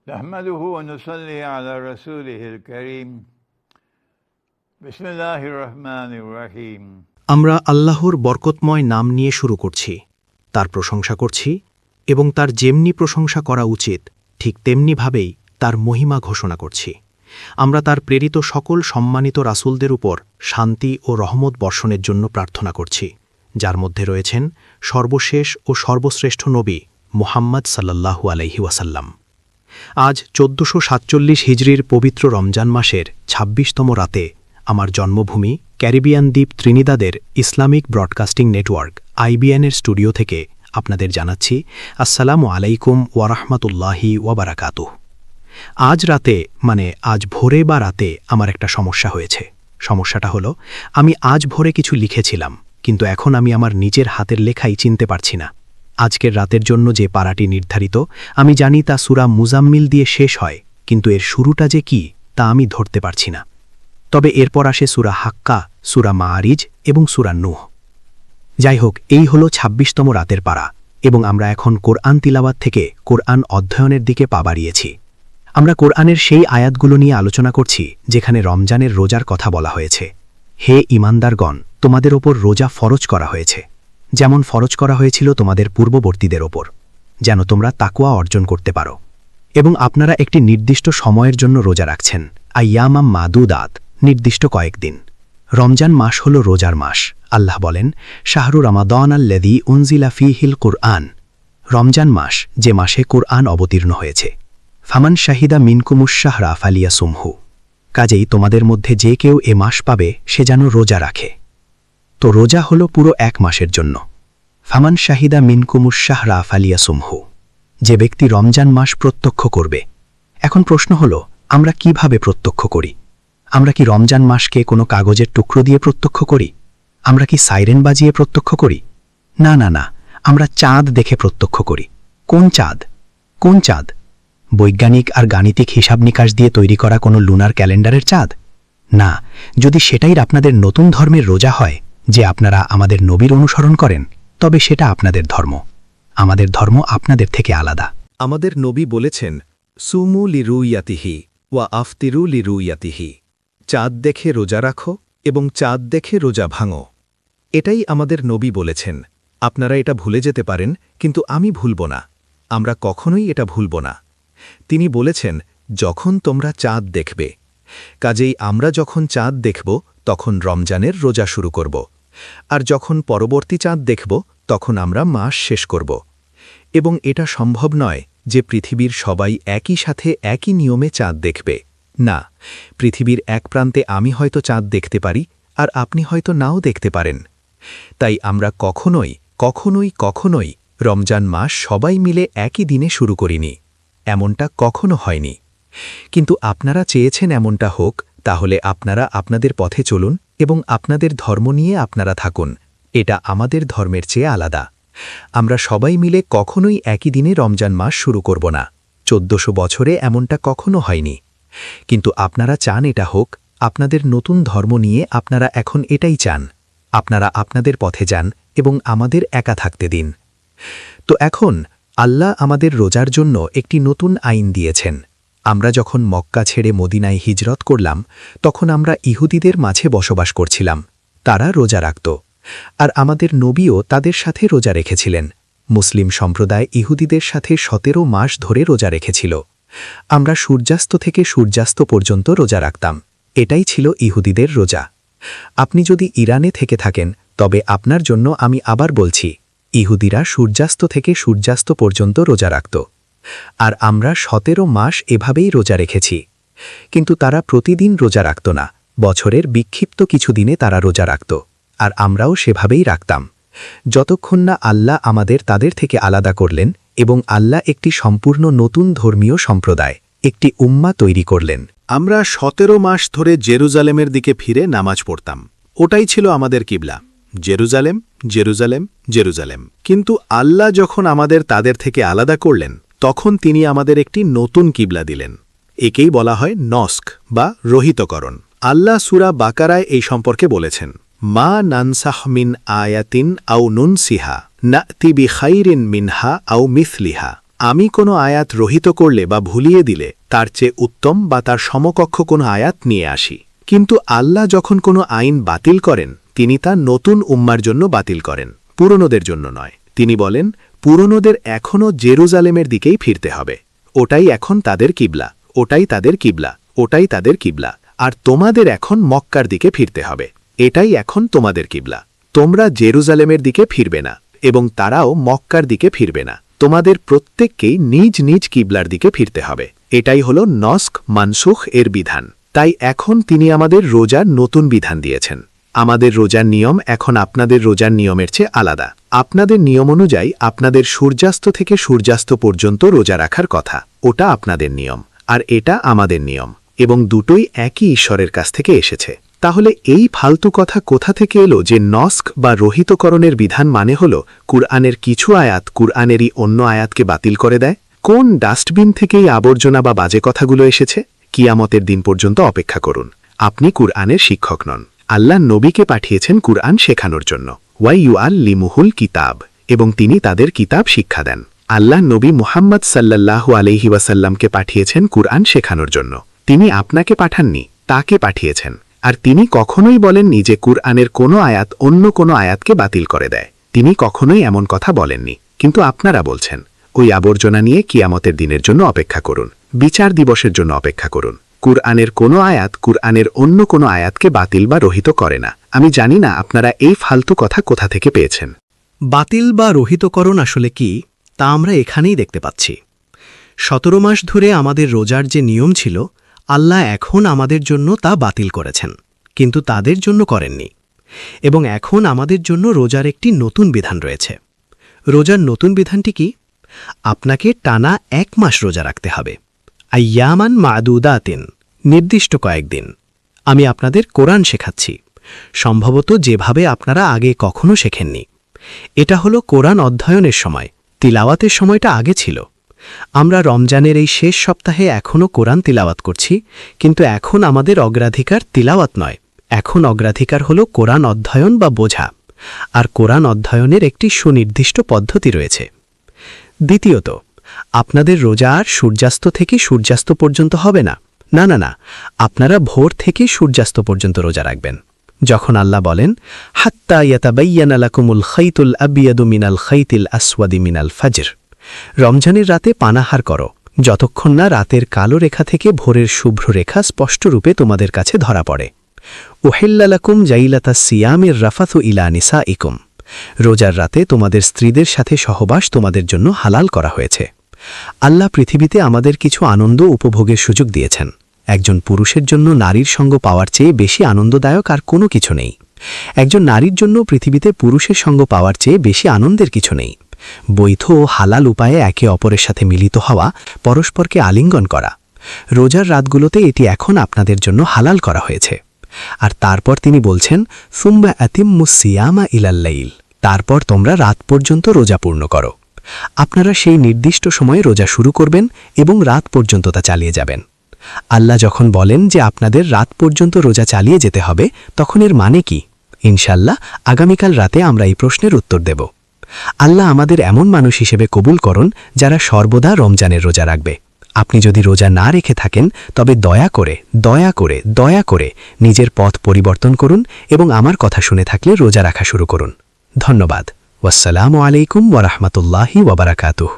نحمده ونصلي على رسوله الكريم بسم الله الرحمن الرحيم আমরা আল্লাহর বরকতময় নাম নিয়ে শুরু করছি, তার প্রশংসা করছি এবং তার যেমনি প্রশংসা করা উচিত ঠিক তেমনিভাবেই তার মহিমা ঘোষণা করছি। আমরা তার প্রেরিত সকল সম্মানিত রাসূলদের উপর শান্তি ও রহমত বর্ষণের জন্য প্রার্থনা করছি, যার মধ্যে রয়েছেন সর্বশেষ ও সর্বশ্রেষ্ঠ নবী মুহাম্মদ সাল্লাল্লাহু আলাইহি ওয়াসাল্লাম। আজ ১৪৪৭ হিজরির পবিত্র রমজান মাসের ২৬তম রাতে আমার জন্মভূমি ক্যারিবিয়ান দ্বীপ ত্রিনিদাদের ইসলামিক ব্রডকাস্টিং নেটওয়ার্ক IBN-এর স্টুডিও থেকে আপনাদের জানাচ্ছি আসসালামু আলাইকুম ওয়ারাহমাতুল্লাহি ওয়াবারাকাতুহ। আজ রাতে আজ ভোরে বা রাতে আমার একটা সমস্যা হয়েছে। সমস্যাটা হলো, আমি আজ ভোরে কিছু লিখেছিলাম, কিন্তু এখন আমি আমার নিজের হাতের লেখাই চিনতে পারছি না। আজকের রাতের জন্য যে পারাটি নির্ধারিত, আমি জানি তা সূরা মুজাম্মিল দিয়ে শেষ হয়, কিন্তু এর শুরুটা যে কি তা আমি ধরতে পারছি না। তবে এরপর আসে সূরা হাক্কা, সূরা মাআরিজ এবং সূরা নূহ। যাই হোক, এই হল ২৬তম রাতের পারা এবং আমরা এখন কোরআন তিলাওয়াত থেকে কোরআন অধ্যয়নের দিকে পা বাড়িয়েছি। আমরা কোরআনের সেই আয়াতগুলো নিয়ে আলোচনা করছি যেখানে রমজানের রোজার কথা বলা হয়েছে। হে ঈমানদারগণ, তোমাদের ওপর রোজা ফরজ করা হয়েছে, যেমন ফরজ করা হয়েছিল তোমাদের পূর্ববর্তীদের ওপর, যেন তোমরা তাকওয়া অর্জন করতে পারো। এবং আপনারা একটি নির্দিষ্ট সময়ের জন্য রোজা রাখছেন, আইয়ামাম মাদুদাত, নির্দিষ্ট কয়েকদিন। রমজান মাস হল রোজার মাস। আল্লাহ বলেন, শাহরু রমাদান আল্লাযী উনজিলা ফীহিল কুরআন, রমজান মাস যে মাসে কুরআন অবতীর্ণ হয়েছে। ফামান শাহিদা মিনকুমুশ শাহরা ফালিয়াসুমহু, কাজেই তোমাদের মধ্যে যে কেউ এ মাস পাবে সে যেন রোজা রাখে। তো রোজা হল পুরো এক মাসের জন্য। ফামান শাহিদা মিনকুমুশ শাহরা ফালিয়াসুমহু, যে ব্যক্তি রমজান মাস প্রত্যক্ষ করবে। এখন প্রশ্ন হল, আমরা কিভাবে প্রত্যক্ষ করি? আমরা কি রমজান মাসকে কোনো কাগজের টুকরো দিয়ে প্রত্যক্ষ করি? আমরা কি সাইরেন বাজিয়ে প্রত্যক্ষ করি? না না না, আমরা চাঁদ দেখে প্রত্যক্ষ করি। কোন চাঁদ? কোন চাঁদ? বৈজ্ঞানিক আর গাণিতিক হিসাব নিকাশ দিয়ে তৈরি করা কোনো লুনার ক্যালেন্ডারের চাঁদ না। যদি সেটাই আপনাদের নতুন ধর্মের রোজা হয়, যে আপনারা আমাদের নবীর অনুসরণ করেন, তবে সেটা আপনাদের ধর্ম। আমাদের ধর্ম আপনাদের থেকে আলাদা। আমাদের নবী বলেছেন, সুমু লিরুইয়াতিহি ওয়া আফতিরু লিরুইয়াতিহি, চাঁদ দেখে রোজা রাখো এবং চাঁদ দেখে রোজা ভাঙো। এটাই আমাদের নবী বলেছেন। আপনারা এটা ভুলে যেতে পারেন, কিন্তু আমি ভুলব না। আমরা কখনোই এটা ভুলব না। তিনি বলেছেন, যখন তোমরা চাঁদ দেখবে। কাজেই আমরা যখন চাঁদ দেখব তখন রমজানের রোজা শুরু করব, আর যখন পরবর্তী চাঁদ দেখব তখন আমরা মাস শেষ করব। এবং এটা সম্ভব নয় যে পৃথিবীর সবাই একই সাথে একই নিয়মে চাঁদ দেখবে। না, পৃথিবীর এক প্রান্তে আমি হয়তো চাঁদ দেখতে পারি আর আপনি হয়তো নাও দেখতে পারেন। তাই আমরা কখনোই কখনোই কখনোই রমজান মাস সবাই মিলে একই দিনে শুরু করিনি। এমনটা কখনো হয়নি। কিন্তু আপনারা চেয়েছেন এমনটা হোক, তাহলে আপনারা আপনাদের পথে চলুন এবং আপনাদের ধর্ম নিয়ে আপনারা থাকুন। এটা আমাদের ধর্মের চেয়ে আলাদা। আমরা সবাই মিলে কখনোই একই দিনে রমজান মাস শুরু করব না। ১৪০০ বছরে এমনটা কখনো হয়নি। কিন্তু আপনারা চান এটা হোক। আপনাদের নতুন ধর্ম নিয়ে আপনারা এখন এটাই চান। আপনারা আপনাদের পথে যান এবং আমাদের একা থাকতে দিন। তো এখন আল্লাহ আমাদের রোজার জন্য একটি নতুন আইন দিয়েছেন। আমরা যখন মক্কা ছেড়ে মদিনায় হিজরত করলাম, তখন আমরা ইহুদিদের মাঝে বসবাস করছিলাম। তারা রোজা রাখত, আর আমাদের নবীও তাদের সাথে রোজা রেখেছিলেন। মুসলিম সম্প্রদায় ইহুদিদের সাথে ১৭ মাস ধরে রোজা রেখেছিল। আমরা সূর্যাস্ত থেকে সূর্যাস্ত পর্যন্ত রোজা রাখতাম। এটাই ছিল ইহুদিদের রোজা। আপনি যদি ইরানে থেকে থাকেন, তবে আপনার জন্য আমি আবার বলছি, ইহুদিরা সূর্যাস্ত থেকে সূর্যাস্ত পর্যন্ত রোজা রাখত, আর আমরা ১৭ মাস এভাবেই রোজা রেখেছি। কিন্তু তারা প্রতিদিন রোজা রাখত না। বছরের বিক্ষিপ্ত কিছু দিনে তারা রোজা রাখত, আর আমরাও সেভাবেই রাখতাম, যতক্ষণ না আল্লাহ আমাদের তাদের থেকে আলাদা করলেন এবং আল্লাহ একটি সম্পূর্ণ নতুন ধর্মীয় সম্প্রদায়, একটি উম্মাহ তৈরি করলেন। আমরা ১৭ মাস ধরে জেরুজালেমের দিকে ফিরে নামাজ পড়তাম। ওটাই ছিল আমাদের কিবলা, জেরুজালেম, জেরুজালেম, জেরুজালেম। কিন্তু আল্লাহ যখন আমাদের তাদের থেকে আলাদা করলেন, তখন তিনি আমাদের একটি নতুন কিবলা দিলেন। একেই বলা হয় নস্ক বা রহিতকরণ। আল্লাহ সূরা বাকারায় এই সম্পর্কে বলেছেন, মা নানসাহ মিন আয়াতিন আও নুনসিহা না'তি বিখাইরিন মিনহা আও মিথলিহা। আমি কোনো আয়াত রহিত করলে বা ভুলিয়ে দিলে তার চেয়ে উত্তম বা তার সমকক্ষ কোনো আয়াত নিয়ে আসি। কিন্তু আল্লাহ যখন কোনো আইন বাতিল করেন তিনি তা নতুন উম্মার জন্য বাতিল করেন, পুরনোদের জন্য নয়। তিনি বলেন, পুরনোদের এখনও জেরুজালেমের দিকেই ফিরতে হবে, ওটাই এখন তাদের কিবলা, ওটাই তাদের কিবলা, ওটাই তাদের কিবলা। আর তোমাদের এখন মক্কার দিকে ফিরতে হবে, এটাই এখন তোমাদের কিবলা। তোমরা জেরুজালেমের দিকে ফিরবে না এবং তারাও মক্কার দিকে ফিরবে না, তোমাদের প্রত্যেককেই নিজ নিজ কিবলার দিকে ফিরতে হবে। এটাই হল নস্ক মানসুখ এর বিধান। তাই এখন তিনি আমাদের রোজার নতুন বিধান দিয়েছেন। আমাদের রোজার নিয়ম এখন আপনাদের রোজার নিয়মের চেয়ে আলাদা। আপনাদের নিয়ম অনুযায়ী আপনাদের সূর্যাস্ত থেকে সূর্যাস্ত পর্যন্ত রোজা রাখার কথা, ওটা আপনাদের নিয়ম, আর এটা আমাদের নিয়ম, এবং দুটোই একই ঈশ্বরের কাছ থেকে এসেছে। তাহলে এই ফালতু কথা কোথা থেকে এলো যে নস্ক বা রহিতকরণের বিধান মানে হল কুরআনের কিছু আয়াত কুরআনেরই অন্য আয়াতকে বাতিল করে দেয়? কোন ডাস্টবিন থেকে এই আবর্জনা বা বাজে কথাগুলো এসেছে? কিয়ামতের দিন পর্যন্ত অপেক্ষা করুন। আপনি কুরআনের শিক্ষক নন, আল্লাহ নবীকে পাঠিয়েছেন কুরআন শেখানোর জন্য। ওয়াইউআল্লিমুহুল কিতাব, এবং তিনি তাদের কিতাব শিক্ষা দেন। আল্লাহ নবী মুহাম্মদ সাল্লাল্লাহু আলাইহি ওয়াসাল্লামকে পাঠিয়েছেন কুরআন শেখানোর জন্য। তিনি আপনাকে পাঠাননি, তাকে পাঠিয়েছেন। আর তিনি কখনোই বলেননি যে কুরআনের কোনো আয়াত অন্য কোনো আয়াতকে বাতিল করে দেয়। তিনি কখনোই এমন কথা বলেননি, কিন্তু আপনারা বলছেন। ওই আবর্জনা নিয়ে কিয়ামতের দিনের জন্য অপেক্ষা করুন, বিচার দিবসের জন্য অপেক্ষা করুন। কুরআনের কোনো আয়াত কুরআনের অন্য কোনো আয়াতকে বাতিল বা রহিত করে না। আমি জানি না আপনারা এই ফালতু কথা কোথা থেকে পেয়েছেন। বাতিল বা রহিতকরণ আসলে কি তা আমরা এখানেই দেখতে পাচ্ছি। 17 মাস ধরে আমাদের রোজার যে নিয়ম ছিল, আল্লাহ এখন আমাদের জন্য তা বাতিল করেছেন, কিন্তু তাদের জন্য করেননি। এবং এখন আমাদের জন্য রোজার একটি নতুন বিধান রয়েছে। রোজার নতুন বিধানটি কি? আপনাকে টানা 1 মাস রোজা রাখতে হবে, আইয়ামান মাদুদাতিন, নির্দিষ্ট কয়েকদিন। আমি আপনাদের কোরআন শেখাচ্ছি, সম্ভবত যেভাবে আপনারা আগে কখনো শেখেননি। এটা হলো কোরআন অধ্যয়নের সময়, তিলাওয়াতের সময়টা আগে ছিল। আমরা রমজানের এই শেষ সপ্তাহে এখনও কোরআন তিলাওয়াত করছি, কিন্তু এখন আমাদের অগ্রাধিকার তিলাওয়াত নয়, এখন অগ্রাধিকার হলো কোরআন অধ্যয়ন বা বোঝা। আর কোরআন অধ্যয়নের একটি সুনির্দিষ্ট পদ্ধতি রয়েছে। দ্বিতীয়ত, আপনাদের রোজা আর সূর্যাস্ত থেকে সূর্যাস্ত পর্যন্ত হবে না, না না না, আপনারা ভোর থেকে সূর্যাস্ত পর্যন্ত রোজা রাখবেন। যখন আল্লাহ বলেন, হাত্তা ইয়াতাবাইয়ানা লাকুমুল খাইতুল আবিয়াদু মিনাল খাইতিল আসওয়াদি মিনাল ফাজর, রমজানের রাতে পানাহার করো যতক্ষণ না রাতের কালো রেখা থেকে ভোরের শুভ্র রেখা স্পষ্টরূপে তোমাদের কাছে ধরা পড়ে। উহিল্লা লাকুম জাইলাতা সিয়ামের রাফাথু ইলা নিসাইকুম, রোজার রাতে তোমাদের স্ত্রীদের সাথে সহবাস তোমাদের জন্য হালাল করা হয়েছে। আল্লাহ পৃথিবীতে আমাদের কিছু আনন্দ উপভোগের সুযোগ দিয়েছেন। একজন পুরুষের জন্য নারীর সঙ্গ পাওয়ার চেয়ে বেশি আনন্দদায়ক আর কোনো কিছু নেই। একজন নারীর জন্য পৃথিবীতে পুরুষের সঙ্গ পাওয়ার চেয়ে বেশি আনন্দের কিছু নেই। বৈধ ও হালাল উপায়ে একে অপরের সাথে মিলিত হওয়া, পরস্পরকে আলিঙ্গন করা। রোজার রাতগুলোতে এটি এখন আপনাদের জন্য হালাল করা হয়েছে। আর তারপর তিনি বলছেন, সুম্মা আতিম্মুস সিয়ামা ইলাল্লাইল, তারপর তোমরা রাত পর্যন্ত রোজা পূর্ণ করো। আপনারা সেই নির্দিষ্ট সময়ে রোজা শুরু করবেন এবং রাত পর্যন্ত তা চালিয়ে যাবেন। আল্লাহ যখন বলেন যে আপনাদের রাত পর্যন্ত রোজা চালিয়ে যেতে হবে, তখন এর মানে কি? ইনশাল্লাহ আগামীকাল রাতে আমরা এই প্রশ্নের উত্তর দেব। আল্লাহ আমাদের এমন মানুষ হিসেবে কবুল করুন যারা সর্বদা রমজানের রোজা রাখবে। আপনি যদি রোজা না রেখে থাকেন, তবে দয়া করে দয়া করে দয়া করে নিজের পথ পরিবর্তন করুন এবং আমার কথা শুনে থাকলে রোজা রাখা শুরু করুন। ধন্যবাদ। ওয়াসসালামু আলাইকুম ওয়া রাহমাতুল্লাহি ওয়া বারাকাতুহু।